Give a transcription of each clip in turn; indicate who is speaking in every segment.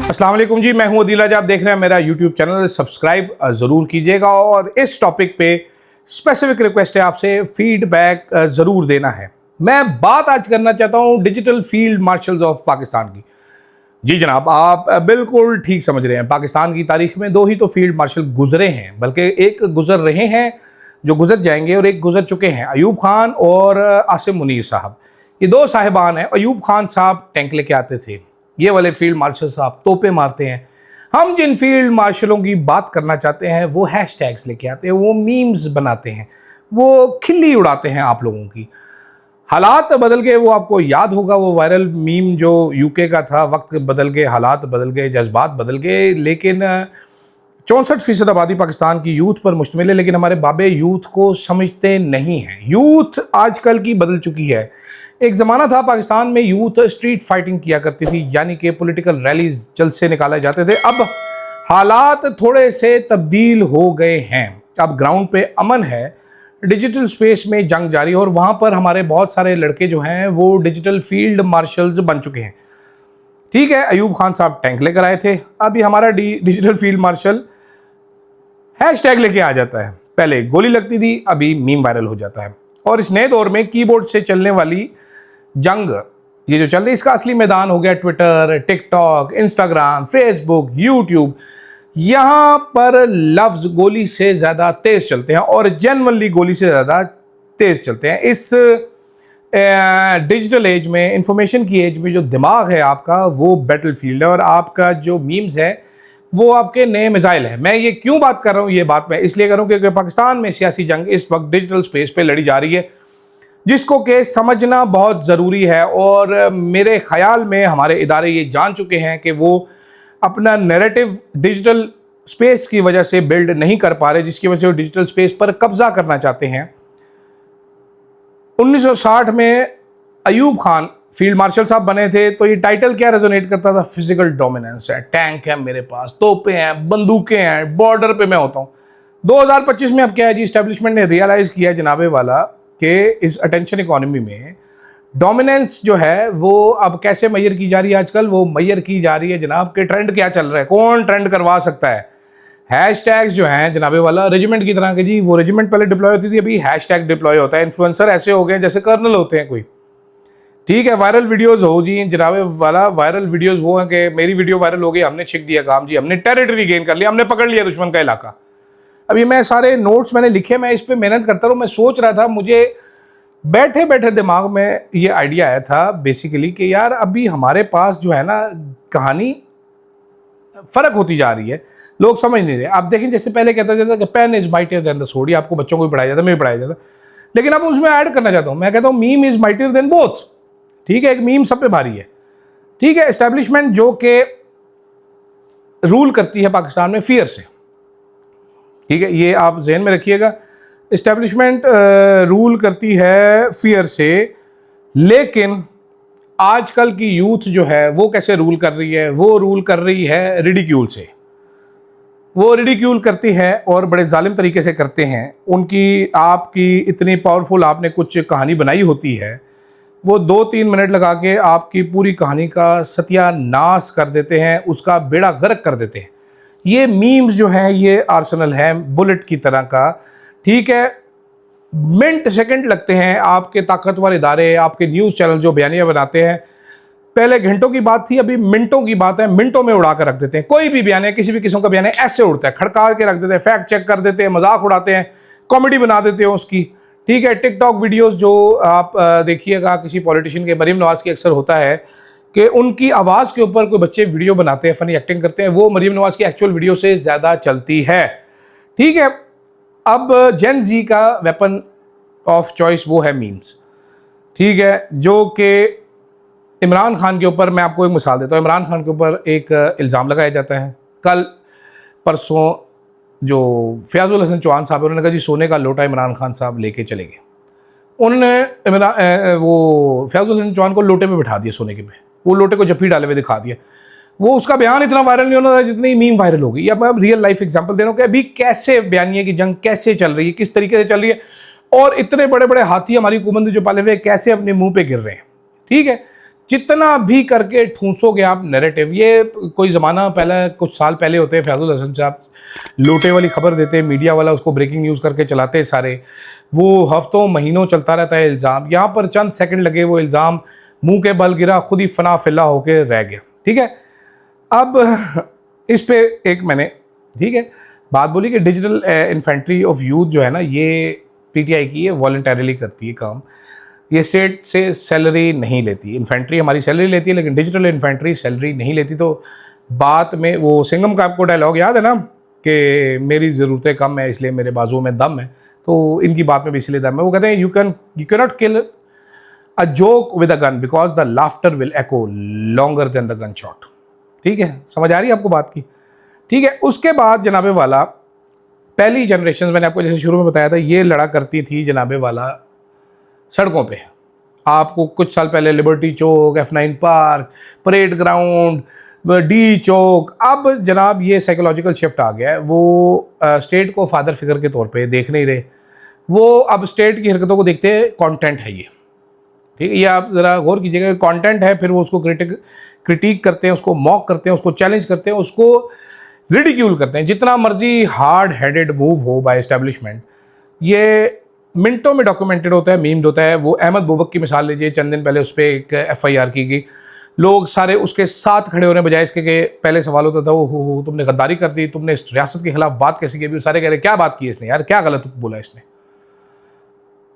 Speaker 1: अस्सलाम वालेकुम जी, मैं हूं अदील। आज आप देख रहे हैं मेरा यूट्यूब चैनल, सब्सक्राइब ज़रूर कीजिएगा। और इस टॉपिक पे स्पेसिफिक रिक्वेस्ट है आपसे, फीडबैक ज़रूर देना है। मैं बात आज करना चाहता हूं digital field marshals of Pakistan की। जी जनाब, आप बिल्कुल ठीक समझ रहे हैं। पाकिस्तान की तारीख में दो ही तो फील्ड मार्शल गुजरे हैं, बल्कि एक गुजर रहे हैं जो गुजर जाएंगे और एक गुजर चुके हैं, अयूब खान और आसिम मुनीर साहब। ये दो साहिबान हैं। अयूब खान साहब टैंक लेके आते थे, ये वाले फील्ड मार्शल साहब तोपे मारते हैं। हम जिन फील्ड मार्शलों की बात करना चाहते हैं वो हैशटैग्स लेके आते हैं, वो मीम्स बनाते हैं, वो खिल्ली उड़ाते हैं आप लोगों की। हालात बदल गए, वो आपको याद होगा वो वायरल मीम जो यूके का था। वक्त बदल गए, हालात बदल गए, जज्बात बदल गए, लेकिन 64% आबादी पाकिस्तान की यूथ पर मुश्तमिल है, लेकिन हमारे बाबे यूथ को समझते नहीं हैं। यूथ आजकल की बदल चुकी है। एक ज़माना था पाकिस्तान में यूथ स्ट्रीट फाइटिंग किया करती थी, यानी कि पॉलिटिकल रैलीज जलसे निकाले जाते थे। अब हालात थोड़े से तब्दील हो गए हैं। अब ग्राउंड पे अमन है, डिजिटल स्पेस में जंग जारी है, और वहाँ पर हमारे बहुत सारे लड़के जो हैं वो डिजिटल फील्ड मार्शल्स बन चुके हैं। ठीक है, अयूब खान साहब टैंक लेकर आए थे, अभी हमारा डिजिटल फील्ड मार्शल हैशटैग लेके आ जाता है। पहले गोली लगती थी, अभी मीम वायरल हो जाता है। और इस नए दौर में कीबोर्ड से चलने वाली जंग ये जो चल रही है, इसका असली मैदान हो गया Twitter, TikTok, Instagram, Facebook, YouTube. यहाँ पर लफ्ज़ गोली से ज़्यादा तेज़ चलते हैं और जेन्युइनली गोली से ज़्यादा तेज़ चलते हैं। इस डिजिटल एज में, इंफॉर्मेशन की एज में, जो दिमाग है आपका वो बैटलफील्ड है, और आपका जो मीम्स है वो आपके नए मिसाइल है। मैं ये क्यों बात कर रहा हूँ, ये बात मैं इसलिए कर रहा हूँ क्योंकि पाकिस्तान में सियासी जंग इस वक्त डिजिटल स्पेस पे लड़ी जा रही है, जिसको कि समझना बहुत ज़रूरी है। और मेरे ख्याल में हमारे इदारे ये जान चुके हैं कि वो अपना नैरेटिव डिजिटल स्पेस की वजह से बिल्ड नहीं कर पा रहे, जिसकी वजह से वो डिजिटल स्पेस पर कब्जा करना चाहते हैं। 1960 में अयूब खान फील्ड मार्शल साहब बने थे, तो ये टाइटल क्या रेजोनेट करता था? फिजिकल डोमिनेंस है, टैंक है मेरे पास, तोपे हैं, बंदूकें हैं, बॉर्डर पे मैं होता हूँ। 2025 में अब क्या है जी, इस्टेब्लिशमेंट ने रियलाइज़ किया जनाबे वाला कि इस अटेंशन इकोनॉमी में डोमिनेंस जो है वो अब कैसे मैयर की जा रही है। आजकल वो मैयर की जा रही है जनाब के ट्रेंड क्या चल रहा है, कौन ट्रेंड करवा सकता है। हैशटैग्स जो हैं जनाबे वाला रेजिमेंट की तरह के जी, वो रेजिमेंट पहले डिप्लॉय होती थी, अभी हैशटैग डिप्लॉय होता है। इन्फ्लुएंसर ऐसे हो गए जैसे कर्नल होते हैं कोई। ठीक है, वायरल वीडियोस हो जी जनाबे वाला, वायरल वीडियोस वो हैं कि मेरी वीडियो वायरल हो गई, हमने छिक दिया काम जी, हमने टेरिटरी गेन कर लिया, हमने पकड़ लिया दुश्मन का इलाका। अभी मैं सारे नोट्स मैंने लिखे, मैं इस पर मेहनत करता रहूँ। मैं सोच रहा था, मुझे बैठे बैठे दिमाग में ये आइडिया आया था बेसिकली कि यार अभी हमारे पास जो है ना कहानी फ़र्क होती जा रही है, लोग समझ नहीं रहे। आप देखें, जैसे पहले कहता जाता कि pen is mightier than the sword, आपको बच्चों को भी पढ़ाया जाता, मैं भी पढ़ाया जाता, लेकिन अब उसमें ऐड करना चाहता हूँ। मैं कहता हूँ meme is mightier than both. ठीक है, एक मीम सब पे भारी है। ठीक है, एस्टेब्लिशमेंट जो कि रूल करती है पाकिस्तान में फियर से, ठीक है, ये आप जहन में रखिएगा। इस्टेब्लिशमेंट रूल करती है फियर से, लेकिन आजकल की यूथ जो है वो कैसे रूल कर रही है? वो रूल कर रही है रिडिक्यूल से। वो रिडिक्यूल करती है और बड़े जालिम तरीके से करते हैं। उनकी आपकी इतनी पावरफुल आपने कुछ कहानी बनाई होती है, वो 2-3 मिनट लगा के आपकी पूरी कहानी का सत्यानाश कर देते हैं, उसका बेड़ा गर्क कर देते हैं। ये मीम्स जो हैं ये आर्सेनल है बुलेट की तरह का। ठीक है, मिनट सेकंड लगते हैं आपके ताकतवर इदारे, आपके न्यूज़ चैनल जो बयानियाँ बनाते हैं। पहले घंटों की बात थी, अभी मिनटों की बात है, मिनटों में उड़ा कर रख देते हैं। कोई भी बयान, किसी भी किस्म का बयान ऐसे उड़ता है, खड़का के रख देते हैं, फैक्ट चेक कर देते हैं, मजाक उड़ाते हैं, कॉमेडी बना देते हैं उसकी। ठीक है, टिकटॉक वीडियोस जो आप देखिएगा, किसी पॉलिटिशियन के, मरीम नवाज़ की अक्सर होता है कि उनकी आवाज़ के ऊपर कोई बच्चे वीडियो बनाते हैं, फ़नी एक्टिंग करते हैं, वो मरीम नवाज़ की एक्चुअल वीडियो से ज़्यादा चलती है। ठीक है, अब जेन जी का वेपन ऑफ चॉइस वो है मीम्स। ठीक है, जो कि इमरान खान के ऊपर, मैं आपको एक मिसाल देता हूँ, इमरान खान के ऊपर एक इल्ज़ाम लगाया जाता है। कल परसों जो फयाजुल हसन चौहान साहब, उन्होंने कहा जी सोने का लोटा इमरान खान साहब लेके चले गए। उन्होंने वो फयाजुल हसन चौहान को लोटे पे बिठा दिया, सोने के पे, वो लोटे को जफ्फी डाले हुए दिखा दिया। वो उसका बयान इतना वायरल नहीं होना था जितनी मीम वायरल हो गई। या मैं रियल लाइफ एग्जांपल दे रहा हूँ कि अभी कैसे बयानिए की जंग कैसे चल रही है, किस तरीके से चल रही है, और इतने बड़े बड़े हाथी हमारी हुकूमत जो पाले हुए कैसे अपने मुंह पे गिर रहे हैं। ठीक है, जितना भी करके ठूंसोगे आप नैरेटिव, ये कोई ज़माना पहले, कुछ साल पहले होते हैं, फैजुल हसन साहब लोटे वाली खबर देते, मीडिया वाला उसको ब्रेकिंग न्यूज़ करके चलाते सारे, वो हफ्तों महीनों चलता रहता है इल्ज़ाम। यहाँ पर चंद सेकंड लगे, वो इल्ज़ाम मुंह के बल गिरा, खुद ही फना फिल्ला होके रह गया। ठीक है, अब इस पे एक मैंने, ठीक है, बात बोली कि डिजिटल इन्फेंट्री ऑफ यूथ जो है ना, ये पीटीआई की, ये वॉलंटरीली करती है काम, ये स्टेट से सैलरी नहीं लेती। इन्फेंट्री हमारी सैलरी लेती है, लेकिन डिजिटल इन्फेंट्री सैलरी नहीं लेती। तो बात में वो सिंघम का आपको डायलॉग याद है ना कि मेरी ज़रूरतें कम है इसलिए मेरे बाजुओं में दम है, तो इनकी बात में भी इसलिए दम है। वो कहते हैं you can not kill a joke with a gun because the laughter will echo longer than the gun shot. ठीक है, समझ आ रही है आपको बात की? ठीक है, उसके बाद जनाबे वाला पहली जनरेशन, मैंने आपको जैसे शुरू में बताया था, ये लड़ा करती थी जनाबे वाला सड़कों पे। आपको कुछ साल पहले लिबर्टी चौक, F9 park, parade ground, D चौक, अब जनाब ये साइकोलॉजिकल शिफ्ट आ गया है। वो स्टेट को फादर फिगर के तौर पे देख नहीं रहे, वो अब स्टेट की हरकतों को देखते हैं कंटेंट है ये। ठीक है, ये आप ज़रा गौर कीजिएगा, कंटेंट है, फिर वो उसको क्रिटिक करते हैं, उसको मॉक करते हैं, उसको चैलेंज करते हैं, उसको रिडिक्यूल करते हैं। जितना मर्जी हार्ड हेडेड मूव हो बाय एस्टेब्लिशमेंट, ये मिनटों में डॉक्यूमेंटेड होता है, मीम्ड होता है। वो अहमद बोबक की मिसाल लीजिए, चंद दिन पहले उस पर एक FIR की गई, लोग सारे उसके साथ खड़े होने बजाय इसके कि पहले सवाल होता था वो तुमने गद्दारी कर दी, तुमने इस रियासत के खिलाफ बात कैसे की, अभी सारे कह रहे क्या बात की इसने, यार क्या गलत बोला इसने।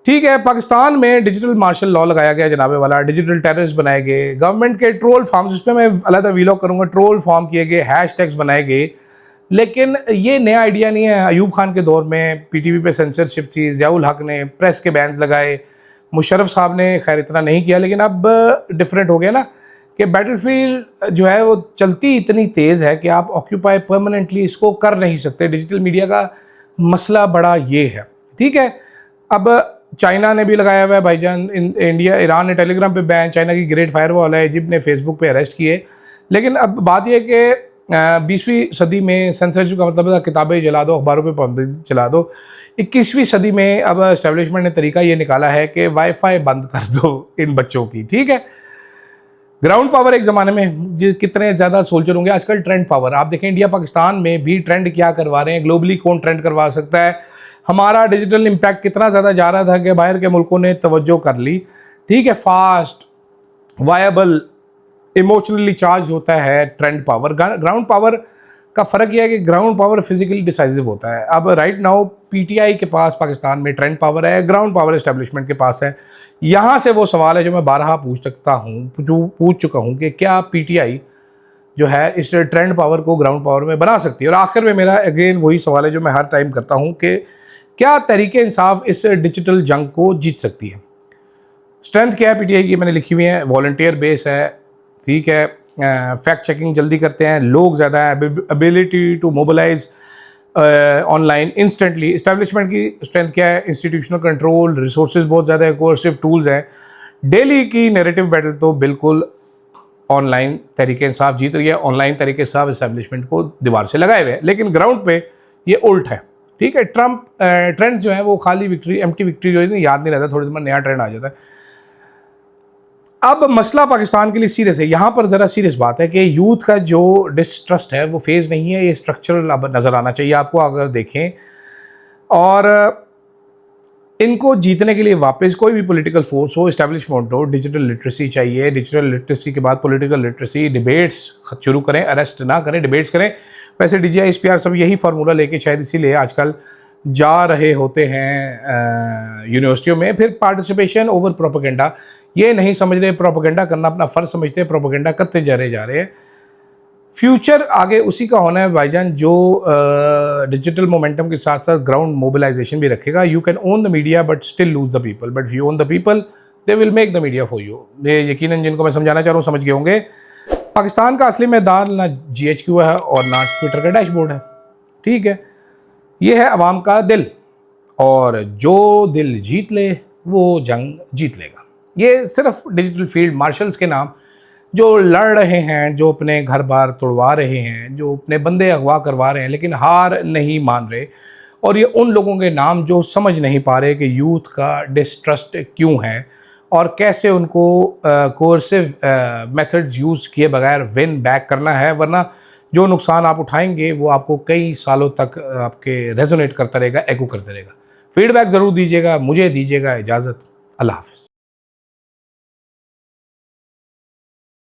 Speaker 1: ठीक है, पाकिस्तान में डिजिटल मार्शल लॉ लगाया गया जनाबे वाला, डिजिटल टेररिस्ट बनाए गए, गवर्नमेंट के ट्रोल फार्म्स, इस पर मैं अलग वीलॉग करूँगा, ट्रोल फार्म किए गए, हैशटैग्स बनाए गए। लेकिन ये नया आइडिया नहीं है। अयूब खान के दौर में PTV पे सेंसरशिप थी, ज़ियाउल हक ने प्रेस के बैन्स लगाए, मुशर्रफ साहब ने खैर इतना नहीं किया, लेकिन अब डिफरेंट हो गया ना कि बैटलफील्ड जो है वो चलती इतनी तेज़ है कि आप ऑक्यूपाई परमानेंटली इसको कर नहीं सकते। डिजिटल मीडिया का मसला बड़ा ये है। ठीक है, अब चाइना ने भी लगाया हुआ है भाईजान, इंडिया, ईरान ने टेलीग्राम पे बैन, चाइना की ग्रेट फायरवॉल है, इजिप्ट ने फेसबुक पे अरेस्ट किए। लेकिन अब बात यह कि 20वीं सदी में सेंसरशिप का मतलब है किताबें जला दो, अखबारों पे पाबंदी चला दो। 21वीं सदी में अब एस्टेब्लिशमेंट ने तरीका ये निकाला है कि वाईफाई बंद कर दो इन बच्चों की। ठीक है, ग्राउंड पावर एक ज़माने में कितने ज़्यादा सोल्जर होंगे, आजकल ट्रेंड पावर। आप देखें इंडिया पाकिस्तान में भी ट्रेंड क्या करवा रहे हैं, ग्लोबली कौन ट्रेंड करवा सकता है। हमारा डिजिटल इम्पैक्ट कितना ज़्यादा जा रहा था कि बाहर के मुल्कों ने तवज्जो कर ली। ठीक है, फास्ट, वायबल, इमोशनली चार्ज होता है ट्रेंड पावर। ग्राउंड पावर का फ़र्क यह है कि ग्राउंड पावर फिजिकली डिसाइसिव होता है। अब राइट नाउ PTI के पास पाकिस्तान में ट्रेंड पावर है, ग्राउंड पावर एस्टेब्लिशमेंट के पास है। यहाँ से वो सवाल है जो मैं बारहा पूछ चुका हूँ कि क्या PTI जो है इस ट्रेंड पावर को ग्राउंड पावर में बना सकती है। और आखिर में मेरा अगेन वही सवाल है जो मैं हर टाइम करता हूँ कि क्या तहरीके इंसाफ इस डिजिटल जंग को जीत सकती है। स्ट्रेंथ क्या है PTI की, मैंने लिखी हुई है, वॉलंटियर बेस है, ठीक है, फैक्ट चेकिंग जल्दी करते हैं, लोग ज़्यादा हैं, ability to mobilize online instantly. Establishment की स्ट्रेंथ क्या है, इंस्टीट्यूशनल कंट्रोल, रिसोर्सेज बहुत ज़्यादा है, कोर्सिव टूल्स हैं। डेली की नैरेटिव बैटल तो बिल्कुल ऑनलाइन तरीके इंसाफ जीत रही है, ऑनलाइन तरीके इंसाफ इस्टेब्लिशमेंट को दीवार से लगाए हुए हैं, लेकिन ग्राउंड पे ये उल्ट है। ठीक है, ट्रंप ट्रेंड जो है वो खाली विक्ट्री, एम्प्टी विक्ट्री जो है याद नहीं रहता, थोड़ी देर में नया ट्रेंड आ जाता है। अब मसला पाकिस्तान के लिए सीरियस है। यहाँ पर ज़रा सीरियस बात है कि यूथ का जो डिस्ट्रस्ट है वो फेज़ नहीं है, ये स्ट्रक्चरल अब नज़र आना चाहिए आपको अगर देखें। और इनको जीतने के लिए वापस कोई भी पॉलिटिकल फोर्स हो, इस्टेब्लिशमेंट हो, डिजिटल लिटरेसी चाहिए। डिजिटल लिटरेसी के बाद पॉलिटिकल लिटरेसी, डिबेट्स शुरू करें, अरेस्ट ना करें, डिबेट्स करें। वैसे DGI SPR सब यही फार्मूला लेके शायद इसीलिए आजकल जा रहे होते हैं यूनिवर्सिटियों में। फिर पार्टिसिपेशन ओवर प्रोपेगेंडा, ये नहीं समझ रहे प्रोपेगेंडा करना अपना फ़र्ज समझते हैं, प्रोपेगेंडा करते जा रहे हैं। फ्यूचर आगे उसी का होना है भाईजान जो डिजिटल मोमेंटम के साथ साथ ग्राउंड मोबिलाइजेशन भी रखेगा। You can own the media but still lose the people, but you own the people they will make the media for you. ये यकीनन जिनको मैं समझाना चाह रहा हूँ समझ गए होंगे। पाकिस्तान का असली मैदान ना GHQ है और ना ट्विटर का डैशबोर्ड है। ठीक है, ये है अवाम का दिल, और जो दिल जीत ले वो जंग जीत लेगा। ये सिर्फ डिजिटल फील्ड मार्शल्स के नाम जो लड़ रहे हैं, जो अपने घर बार तोड़वा रहे हैं, जो अपने बंदे अगवा करवा रहे हैं लेकिन हार नहीं मान रहे, और ये उन लोगों के नाम जो समझ नहीं पा रहे कि यूथ का डिस्ट्रस्ट क्यों है और कैसे उनको कोर्सिव मेथड्स यूज़ किए बगैर विन बैक करना है, वरना जो नुकसान आप उठाएंगे वो आपको कई सालों तक आपके रेजोनेट करता रहेगा, एको करता रहेगा। फीडबैक ज़रूर दीजिएगा, मुझे दीजिएगा इजाज़त। अल्लाह हाफ़िज़।